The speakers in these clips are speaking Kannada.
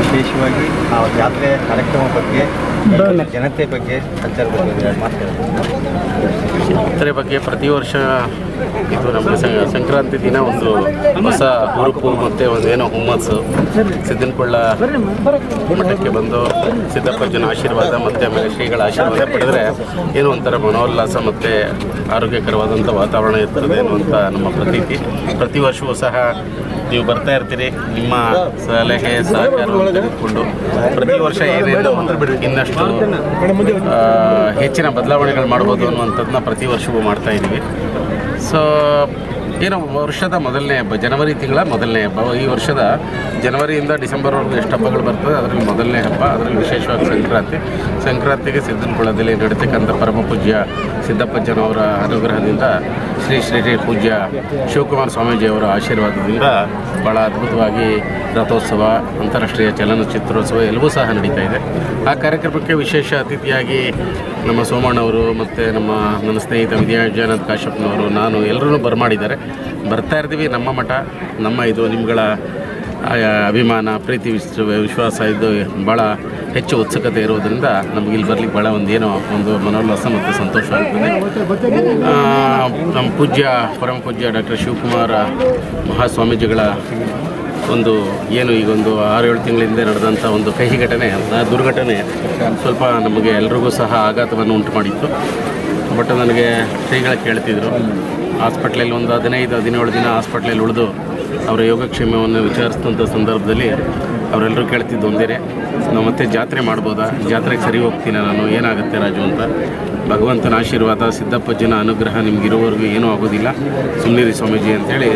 ವಿಶೇಷವಾಗಿ ಆ ಜಾತ್ರೆ ಕಾರ್ಯಕ್ರಮ ಬಗ್ಗೆ ಜನತೆ ಬಗ್ಗೆ ಸಂಚಾರ ಬಗ್ಗೆ ಜಾತ್ರೆ ಬಗ್ಗೆ ಪ್ರತಿ ವರ್ಷ ಇದು ನಮ್ಮ ಸಂಕ್ರಾಂತಿ ದಿನ ಒಂದು ಹೊಸ ಹುರುಪು ಮತ್ತು ಒಂದೇನೋ ಹುಮ್ಮಸ್ಸು ಸಿದ್ದನಕೊಳ್ಳ ಮಠಕ್ಕೆ ಬಂದು ಸಿದ್ದಪ್ಪಜ್ಜನ ಆಶೀರ್ವಾದ ಮತ್ತು ಆಮೇಲೆ ಶ್ರೀಗಳ ಆಶೀರ್ವಾದ ಪಡೆದರೆ ಏನೋ ಒಂಥರ ಮನೋಲ್ಲಾಸ ಮತ್ತು ಆರೋಗ್ಯಕರವಾದಂಥ ವಾತಾವರಣ ಇರ್ತದೆ ಅನ್ನುವಂಥ ನಮ್ಮ ಪ್ರತೀತಿ. ಪ್ರತಿ ವರ್ಷವೂ ಸಹ ನೀವು ಬರ್ತಾ ಇರ್ತೀರಿ, ನಿಮ್ಮ ಸಲಹೆ ಸಹಕಾರವನ್ನು ತೆಗೆದುಕೊಂಡು ಪ್ರತಿ ವರ್ಷ ಏನೇನು ಇನ್ನಷ್ಟು ಹೆಚ್ಚಿನ ಬದಲಾವಣೆಗಳು ಮಾಡ್ಬೋದು ಅನ್ನುವಂಥದ್ದನ್ನ ಪ್ರತಿ ವರ್ಷವೂ ಮಾಡ್ತಾ ಇದ್ದೀವಿ. ಸೊ ಏನು ವರ್ಷದ ಮೊದಲನೇ ಹಬ್ಬ, ಜನವರಿ ತಿಂಗಳ ಮೊದಲನೇ ಹಬ್ಬ. ಈ ವರ್ಷದ ಜನವರಿಯಿಂದ ಡಿಸೆಂಬರ್ವರೆಗೂ ಎಷ್ಟು ಹಬ್ಬಗಳು ಬರ್ತದೆ ಅದರಲ್ಲಿ ಮೊದಲನೇ ಹಬ್ಬ, ಅದರಲ್ಲಿ ವಿಶೇಷವಾಗಿ ಸಂಕ್ರಾಂತಿಗೆ ಸಿದ್ದನಕೊಳ್ಳದಲ್ಲಿ ನಡೀತಕ್ಕಂಥ ಪರಮ ಪೂಜ್ಯ ಸಿದ್ದಪ್ಪಜ್ಜನವರ ಅನುಗ್ರಹದಿಂದ ಶ್ರೀ ಶ್ರೀ ಶ್ರೀ ಪೂಜ್ಯ ಶಿವಕುಮಾರ ಸ್ವಾಮೀಜಿಯವರ ಆಶೀರ್ವಾದದಿಂದ ಭಾಳ ಅದ್ಭುತವಾಗಿ ರಥೋತ್ಸವ, ಅಂತಾರಾಷ್ಟ್ರೀಯ ಚಲನಚಿತ್ರೋತ್ಸವ ಎಲ್ಲವೂ ಸಹ ನಡೀತಾ ಇದೆ. ಆ ಕಾರ್ಯಕ್ರಮಕ್ಕೆ ವಿಶೇಷ ಅತಿಥಿಯಾಗಿ ನಮ್ಮ ಸೋಮಣ್ಣವರು ಮತ್ತು ನನ್ನ ಸ್ನೇಹಿತ ವಿದ್ಯಾಜಾನಂದ ಕಾಶ್ಯಪ್ನವರು, ನಾನು ಎಲ್ಲರೂ ಬರಮಾಡಿದ್ದಾರೆ. ಬರ್ತಾ ಇರ್ತೀವಿ. ನಮ್ಮ ಮಠ, ನಮ್ಮ ಇದು ನಿಮ್ಗಳ ಅಭಿಮಾನ, ಪ್ರೀತಿ, ವಿಶ್ವಾಸ ಇದು ಭಾಳ ಹೆಚ್ಚು ಉತ್ಸುಕತೆ ಇರೋದರಿಂದ ನಮಗೆ ಇಲ್ಲಿ ಬರ್ಲಿಕ್ಕೆ ಭಾಳ ಒಂದು ಮನೋಲ್ಲಾಸ ಮತ್ತು ಸಂತೋಷ ಆಗ್ತದೆ. ನಮ್ಮ ಪರಮ ಪೂಜ್ಯ ಡಾಕ್ಟರ್ ಶಿವಕುಮಾರ ಮಹಾಸ್ವಾಮೀಜಿಗಳ ಈಗೊಂದು 6-7 ತಿಂಗಳ ಹಿಂದೆ ನಡೆದಂಥ ಒಂದು ಕಹಿ ಘಟನೆ, ದುರ್ಘಟನೆ ಸ್ವಲ್ಪ ನಮಗೆ ಎಲ್ರಿಗೂ ಸಹ ಆಘಾತವನ್ನು ಉಂಟು ಮಾಡಿತ್ತು. ಬಟ್ ನನಗೆ ಶ್ರೀಗಳು ಕೇಳ್ತಿದ್ರು, ಹಾಸ್ಪಿಟ್ಲಲ್ಲಿ ಒಂದು 15-17 ದಿನ ಹಾಸ್ಪಿಟ್ಲಲ್ಲಿ ಉಳಿದು ಅವರ ಯೋಗಕ್ಷೇಮವನ್ನು ವಿಚಾರಿಸಿದಂಥ ಸಂದರ್ಭದಲ್ಲಿ ಅವರೆಲ್ಲರೂ ಕೇಳ್ತಿದ್ದು ಒಂದೇ, ನಾವು ಮತ್ತೆ ಜಾತ್ರೆ ಮಾಡ್ಬೋದಾ, ಜಾತ್ರೆಗೆ ಸರಿ ಹೋಗ್ತೀನಿ ನಾನು, ಏನಾಗುತ್ತೆ ರಾಜು ಅಂತ. ಭಗವಂತನ ಆಶೀರ್ವಾದ, ಸಿದ್ದಪ್ಪಜ್ಜನ ಅನುಗ್ರಹ ನಿಮಗಿರೋವರೆಗೂ ಏನೂ ಆಗೋದಿಲ್ಲ, ಸುಮ್ಮನಿರಿ ಸ್ವಾಮೀಜಿ ಅಂತೇಳಿ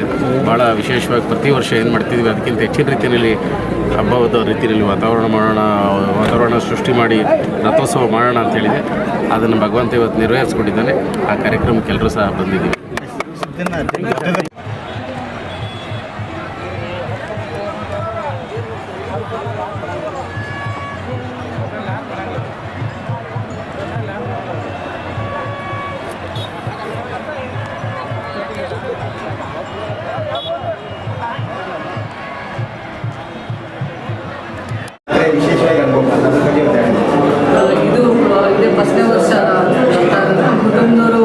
ಭಾಳ ವಿಶೇಷವಾಗಿ ಪ್ರತಿ ವರ್ಷ ಏನು ಮಾಡ್ತಿದ್ವಿ ಅದಕ್ಕಿಂತ ಹೆಚ್ಚಿನ ರೀತಿಯಲ್ಲಿ ಹಬ್ಬದ ರೀತಿಯಲ್ಲಿ ವಾತಾವರಣ ಸೃಷ್ಟಿ ಮಾಡಿ ರಥೋತ್ಸವ ಮಾಡೋಣ ಅಂತೇಳಿದೆ. ಅದನ್ನು ಭಗವಂತ ಇವತ್ತು ನೆರವೇರಿಸ್ಕೊಂಡಿದ್ದಾನೆ. ಆ ಕಾರ್ಯಕ್ರಮಕ್ಕೆ ಎಲ್ಲರೂ ಸಹ ಬಂದಿದ್ದೀವಿ. ಇದು ಇದೇ ಫಸ್ಟ್ನೇ ವರ್ಷ ಕುಟುಂಬದವರು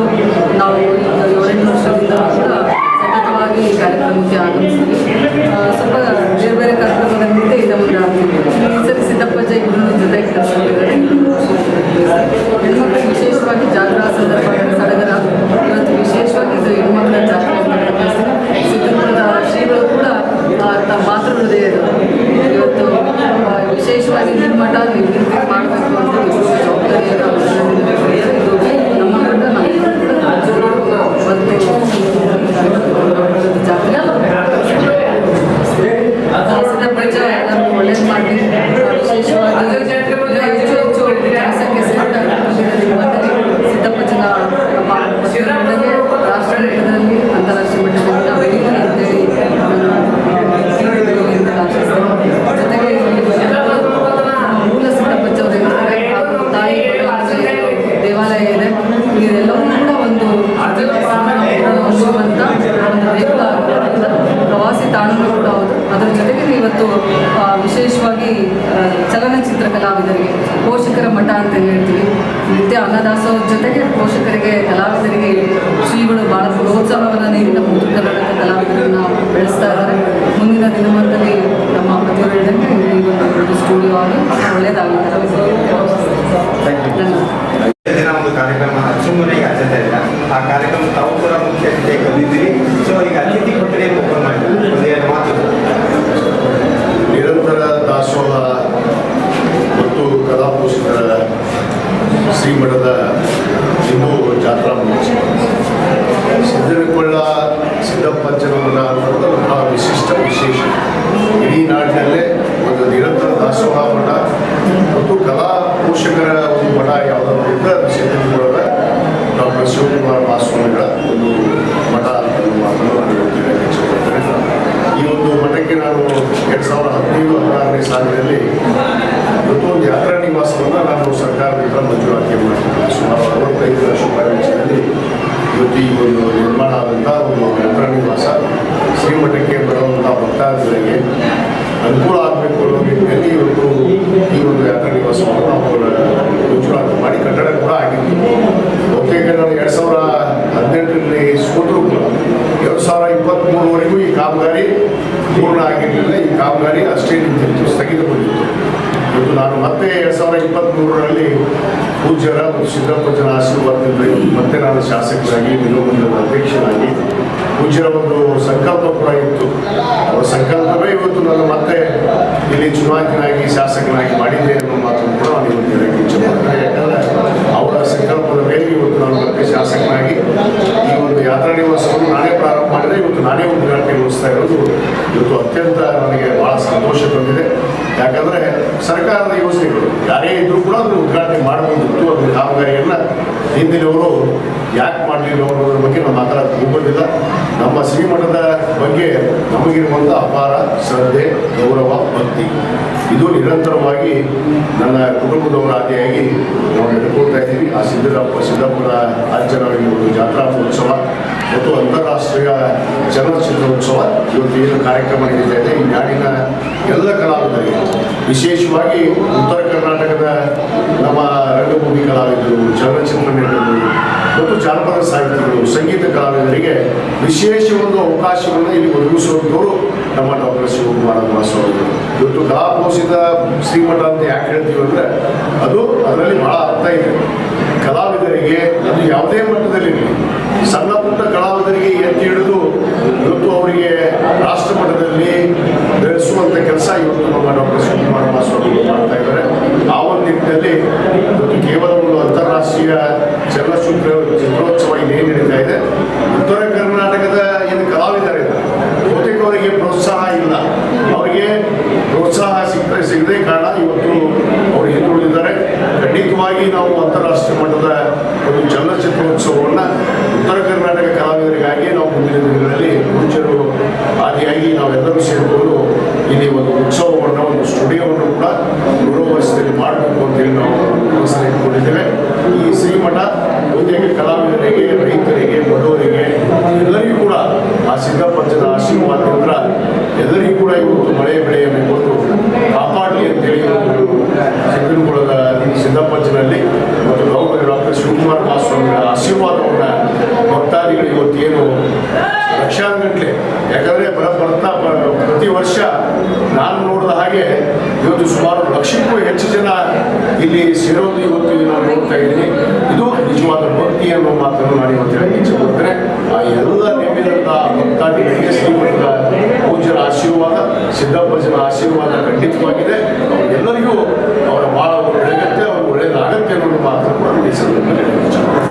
ನಾವು ಈಗ 7-8 ವರ್ಷದಿಂದ ಕೂಡ ಸತತವಾಗಿ ಕಾರ್ಯಕ್ರಮಕ್ಕೆ ಆಗಮಿಸ್ತೀವಿ. ಸ್ವಲ್ಪ ಬೇರೆ ಬೇರೆ ಕಾರ್ಯಕ್ರಮಗಳಿಂದ ಇದನ್ನು ಸರಿ ಸಿದ್ದಪ್ಪಜ್ಜ ಇಬ್ಬರು ಜೊತೆಗೆ ಕಲಿಸಿದ್ದಾರೆ. ಹೆಣ್ಮಕ್ಳಿಗೆ ವಿಶೇಷವಾಗಿ ಜಾತ್ರಾ ಸಂದರ್ಭ ಸಡಗರ, ಇವತ್ತು ವಿಶೇಷವಾಗಿ ಇದು ಹೆಣ್ಮಕ್ಳ ಜಾತ್ರೆ ಸಿದ್ದಪ್ಪನ ಶ್ರೀಗಳು ಕೂಡ ಮಾತೃ ಹೃದಯ ಇವತ್ತು ವಿಶೇಷವಾಗಿ ನಿರ್ಮಠ ಮಾಡಬೇಕು ಅಂತ ಜವಾಬ್ದಾರಿಯನ್ನು ಇದು ನಮ್ಮ ಮಠ ಮತ್ತು ಜಾತ್ರೆ ಸಿದ್ದಪ್ಪಜ್ಜ ಎಲ್ಲರೂ ಒಳ್ಳೇದು ಮಾಡಿ ವಿಶೇಷವಾಗಿ ಹೆಚ್ಚು ಹೆಚ್ಚು ಕೆಲಸಕ್ಕೆ ಸಿದ್ದಪ್ಪಜ್ಜನ ರಾಷ್ಟ್ರ ಮಟ್ಟದಲ್ಲಿ ಅಂತಾರಾಷ್ಟ್ರೀಯ ಮಟ್ಟದಲ್ಲಿ ಬೆಳೀಲಿ ಅಂತೇಳಿ ಜೊತೆಗೆ ಮೂಲ ಸಿದ್ದಪ್ಪಜ್ಜವರು ಹಾಗೂ ತಾಯಿ ದೇವಾಲಯ ಇದೆ. ಇದೆಲ್ಲವೂ ಕೂಡ ಒಂದು ಹೊಂದುವಂಥ ಪ್ರವಾಸಿ ತಾಣಗಳು ಕೂಡ ಹೌದು. ಅದರ ಜೊತೆಗೆ ಇವತ್ತು ವಿಶೇಷವಾಗಿ ಚಲನಚಿತ್ರ ಕಲಾವಿದರಿಗೆ ಪೋಷಕರ ಮಠ ಅಂತ ಹೇಳ್ತೀವಿ. ನಿತ್ಯ ಅನ್ನದಾಸೋಹದ ಜೊತೆಗೆ ಪೋಷಕರಿಗೆ, ಕಲಾವಿದರಿಗೆ ಶ್ರೀಗಳು ಭಾಳ ಪ್ರೋತ್ಸಾಹವನ್ನು ನೀಡಿ ನಮ್ಮ ಉತ್ತರ ಕರ್ನಾಟಕ ಕಲಾವಿದರನ್ನು ಬೆಳೆಸ್ತಾ ಇದ್ದಾರೆ. ಮುಂದಿನ ದಿನಮಾನದಲ್ಲಿ ನಮ್ಮ ಪತಿಯವರು ಹೇಳಿದಂತೆ ಈ ಒಂದು ಸ್ಟುಡಿಯೋ ಆಗಿ ಒಳ್ಳೆಯದಾಗುತ್ತೆ. ಒಂದು ಕಾರ್ಯಕ್ರಮ ಸುಮ್ಮನೆಗೆ ಆಚರಿಸ್ತಾ ಇಲ್ಲ. ಆ ಕಾರ್ಯಕ್ರಮ ತಾವು ಕೂಡ ಮುಖ್ಯ ಅತಿಥಿಯಾಗಿ ಬಂದಿದ್ದೀರಿ. ಸೊ ಈಗ ಅತಿಥಿ ಕೊಠಡಿ ಓಪನ್ ಮಾಡಿದ್ರು, ಒಂದೆರಡು ಮಾತು ಅದಕ್ಕೆ ನಾನು 2015-16ನೇ ಸಾಲಿನಲ್ಲಿ ಇವತ್ತು ಒಂದು ಯಾತ್ರಾ ನಿವಾಸವನ್ನು ನಾನು ಸರ್ಕಾರದಿಂದ ಮಂಜೂರಾತಿ ಮಾಡಿದ್ದೆ. ಸುಮಾರು 65 ಲಕ್ಷ ರೂಪಾಯಿ ವೆಚ್ಚದಲ್ಲಿ ಇವತ್ತು ಈ ಒಂದು ನಿರ್ಮಾಣ ಆದಂಥ ಒಂದು ಯಾತ್ರಾ ನಿವಾಸ ಶ್ರೀಮಠಕ್ಕೆ ಬರುವಂಥ ಭಕ್ತಾದಿಗಳಿಗೆ ಅನುಕೂಲ ಆಗಬೇಕು ಅನ್ನೋ ನಿಟ್ಟಿನಲ್ಲಿ ಇವತ್ತು ಈ ಒಂದು ಯಾತ್ರಾ ನಿವಾಸವನ್ನು ನಾವು ಮಂಜೂರಾತಿ ಮಾಡಿ ಕಟ್ಟಡ ಕೂಡ ಆಗಿತ್ತು. ಬಹುತೇಕ ನಾನು 2018ರಲ್ಲಿ ಸೋತರೂ ಕೂಡ 2023ವರೆಗೂ ಈ ಕಾಮಗಾರಿ ಪೂರ್ಣ ಆಗಿರಲಿಲ್ಲ. ಈ ಕಾಮಗಾರಿ ಅಷ್ಟೇ ನಿಂತಿತ್ತು, ಸ್ಥಗಿತಗೊಂಡಿತ್ತು. ಇವತ್ತು ನಾನು ಮತ್ತೆ 2023ರಲ್ಲಿ ಪೂಜ್ಯರ ಮತ್ತು ಸಿದ್ದಪ್ಪಜ್ಜನ ಆಶೀರ್ವಾದದಿಂದ ಮತ್ತೆ ನಾನು ಶಾಸಕರಾಗಿ ನಿಲುವಂಗದ ಅಧ್ಯಕ್ಷನಾಗಿ ಪೂಜ್ಯರ ಒಂದು ಸಂಕಲ್ಪ ಕೂಡ ಇತ್ತು. ಅವರ ಸಂಕಲ್ಪವೇ ಇವತ್ತು ನಾನು ಮತ್ತೆ ಇಲ್ಲಿ ಚುನಾಯಿತನಾಗಿ ಶಾಸಕನಾಗಿ ಮಾಡಿದ್ದೆ ಅನ್ನೋ ಮಾತನ್ನು ಕೂಡ ನಾನು ಇವತ್ತು ಹೇಳಕ್ಕೆ ಇಚ್ಛೆ ಮಾಡ್ತೇನೆ. ಯಾಕಂದರೆ ಅವರ ಸಂಕಲ್ಪದ ಮೇಲೆ ಇವತ್ತು ನಾನು ಮತ್ತೆ ಶಾಸಕನಾಗಿ ಈ ಒಂದು ಯಾತ್ರಾ ನಿವಾಸವನ್ನು ನಾನೇ ಪ್ರಾರಂಭ ಮಾಡಿದರೆ ಇವತ್ತು ನಾನೇ ಉದ್ಘಾಟನೆಗೊಳಿಸ್ತಾ ಇರೋದು ಇವತ್ತು ಅತ್ಯಂತ ನನಗೆ ಭಾಳ ಸಂತೋಷ ತಂದಿದೆ. ಯಾಕಂದರೆ ಸರ್ಕಾರದ ಯೋಜನೆಗಳು ಯಾರೇ ಇದ್ದರೂ ಕೂಡ ಅದನ್ನು ಉದ್ಘಾಟನೆ ಮಾಡಬಹುದಿತ್ತು. ಅದರ ಕಾಮಗಾರಿಯನ್ನು ಹಿಂದಿನವರು ಯಾಕೆ ಮಾಡಲಿಲ್ಲ ಅನ್ನೋದ್ರ ಬಗ್ಗೆ ನಾವು ಮಾತಾಡೋಕ್ಕೆ ಹೋಗೋದಿಲ್ಲ. ನಮ್ಮ ಶ್ರೀಮಠದ ಬಗ್ಗೆ ನಮಗಿರುವಂಥ ಅಪಾರ ಶ್ರದ್ಧೆ, ಗೌರವ, ಭಕ್ತಿ ಇದು ನಿರಂತರವಾಗಿ ನನ್ನ ಕುಟುಂಬದವರ ಆದಿಯಾಗಿ ನಾವು ನಡೆಕೊಳ್ತಾ ಇದ್ದೀವಿ. ಆ ಸಿದ್ದಪ್ಪನ ರಾಜ್ಯದ ಒಂದು ಜಾತ್ರಾ ಮಹೋತ್ಸವ ಮತ್ತು ಅಂತಾರಾಷ್ಟ್ರೀಯ ಚಲನಚಿತ್ರೋತ್ಸವ ಇವತ್ತು ಏನು ಕಾರ್ಯಕ್ರಮ ನಡೀತಾ ಇದೆ, ಈ ನಾಡಿನ ಎಲ್ಲ ಕಲಾವಿದರಿಗೆ ವಿಶೇಷವಾಗಿ ಉತ್ತರ ಕರ್ನಾಟಕದ ನಮ್ಮ ರಂಗಭೂಮಿ ಕಲಾವಿದರು, ಚಲನಚಿತ್ರ ನಟರು ಮತ್ತು ಜಾನಪದ ಸಾಹಿತಿಗಳು, ಸಂಗೀತ ಕಲಾವಿದರಿಗೆ ವಿಶೇಷ ಒಂದು ಅವಕಾಶವನ್ನು ಇಲ್ಲಿ ಒದಗಿಸುವಂಥವರು ನಮ್ಮ ಡಾಕ್ಟರ್ ಶಿವಕುಮಾರ ಮಹಾಸ್ವಾಮಿಗಳು. ಇವತ್ತು ಕಲಾಪೋಷಿತ ಶ್ರೀಮಠ ಅಂತ ಯಾಕೆ ಹೇಳ್ತೀವಿ ಅಂದರೆ ಅದರಲ್ಲಿ ಬಹಳ ಅರ್ಥ ಇದೆ. ಕಲಾವಿದರಿಗೆ ಅದು ಯಾವುದೇ ಮಟ್ಟದಲ್ಲಿ ಸಣ್ಣ ಪುಟ್ಟ ಕಲಾವಿದರಿಗೆ ಎತ್ತಿ ಹಿಡಿದು ಇವತ್ತು ಅವರಿಗೆ ರಾಷ್ಟ್ರ ಮಟ್ಟದಲ್ಲಿ ಬೆಳೆಸುವಂಥ ಕೆಲಸ ಇವತ್ತು ನಮ್ಮ ಡಾಕ್ಟರ್ ಶಿವಕುಮಾರ ಮಹಾಸ್ವಾಮಿಗಳು ಮಾಡ್ತಾ ಇದ್ದಾರೆ. ಆ ಒಂದು ನಿಟ್ಟಿನಲ್ಲಿ ಇವತ್ತು ಕೇವಲ ಒಂದು ಅಂತಾರಾಷ್ಟ್ರೀಯ ಚಲನಚಿತ್ರೋತ್ಸವ ಇನ್ನೇನು ನಡೀತಾ ಇದೆ, ಉತ್ತರ ಕರ್ನಾಟಕದ ಏನು ಕಲಾವಿದರಿದ್ದಾರೆ ಬಹುತೇಕ ಅವರಿಗೆ ಪ್ರೋತ್ಸಾಹ ಇಲ್ಲ. ಅವರಿಗೆ ಪ್ರೋತ್ಸಾಹ ಸಿಗದೆ ಕಾರಣ ಇವತ್ತು ಅವರು ಹಿಂದುಳಿದಿದ್ದಾರೆ. ಖಂಡಿತವಾಗಿ ನಾವು ಅಂತಾರಾಷ್ಟ್ರೀಯ ಮಟ್ಟದ ಒಂದು ಚಲನಚಿತ್ರೋತ್ಸವವನ್ನು ಉತ್ತರ ಕರ್ನಾಟಕ ಕಲಾವಿದರಿಗಾಗಿ ನಾವು ಮುಂದಿನ ದಿನಗಳಲ್ಲಿ ಪೂಜ್ಯರು ಆದಿಯಾಗಿ ನಾವೆಲ್ಲರೂ ಸೇರಿಕೊಂಡು ಇಲ್ಲಿ ಒಂದು ಉತ್ಸವವನ್ನು, ಒಂದು ಸ್ಟುಡಿಯೋವನ್ನು ಕೂಡ ಬರುವ ವರ್ಷದಲ್ಲಿ ಮಾಡಬೇಕು ಅಂತೇಳಿ ನಾವು ಮನಸ್ಸಲ್ಲಿ ಇಟ್ಕೊಂಡಿದ್ದೇವೆ. ಈ ಶ್ರೀಮಠ ಬಹುತೇಕ ಕಲಾವಿದರಿಗೆ, ರೈತರಿಗೆ, ಬಡವರಿಗೆ ಎಲ್ಲರಿಗೂ ಕೂಡ ಆ ಸಿದ್ದಪ್ಪಜ್ಜನ ಆಶೀರ್ವಾದದಿಂದ ಎಲ್ಲರಿಗೂ ಕೂಡ ಇವತ್ತು ಮಳೆ ಬೆಳೆಯನ್ನು ಕೊಟ್ಟು ಕಾಪಾಡಲಿ ಅಂತೇಳಿ ಸಿದ್ದನಕುಳದ ಸಿದ್ದಪ್ಪಜ್ಜನಲ್ಲಿ ಮತ್ತು ಡಾಕ್ಟರ್ ಶಿವಕುಮಾರ ಮಹಾಸ್ವಾಮಿಗಳ ಆಶೀರ್ವಾದವನ್ನು ಭಕ್ತಾದಿಗಳು ಇವತ್ತೇನು ಲಕ್ಷಾಂಗಟ್ಟಲೆ, ಯಾಕಂದರೆ ಪ್ರತಿ ವರ್ಷ ನಾನು ನೋಡಿದ ಹಾಗೆ ಇವತ್ತು ಸುಮಾರು ಲಕ್ಷಕ್ಕೂ ಹೆಚ್ಚು ಜನ ಇಲ್ಲಿ ಸೇರೋದು ಇವತ್ತು ನಾನು ನೋಡ್ತಾ ಇದ್ದೀನಿ. ಇದು ನಿಜವಾದ ಭಕ್ತಿ ಅನ್ನೋ ಮಾತನ್ನು ನಾನು ಇವತ್ತು ಹೇಳಕ್ಕೆ ಇಚ್ಛೆ ಪಡ್ತೇನೆ. ಆ ಎಲ್ಲ ನೆಮ್ಮಿದಂಥ ಭಕ್ತಾದಿಗಳಿಗೆ ಶ್ರೀಮಠದ ಪೂಜ್ಯರ ಆಶೀರ್ವಾದ, ಸಿದ್ದಪ್ಪಜ್ಜನ ಆಶೀರ್ವಾದ ಖಂಡಿತವಾಗಿದೆ. ಎಲ್ಲರಿಗೂ ಅವರ ಭಾಳ ಬೆಳಗತ್ತೆ, ಅವ್ರಿಗೆ ಒಳ್ಳೆಯದಾಗತ್ತೆ ಅನ್ನೋ ಮಾತನ್ನು ಕೂಡ ಈ ಸಂದರ್ಭದಲ್ಲಿ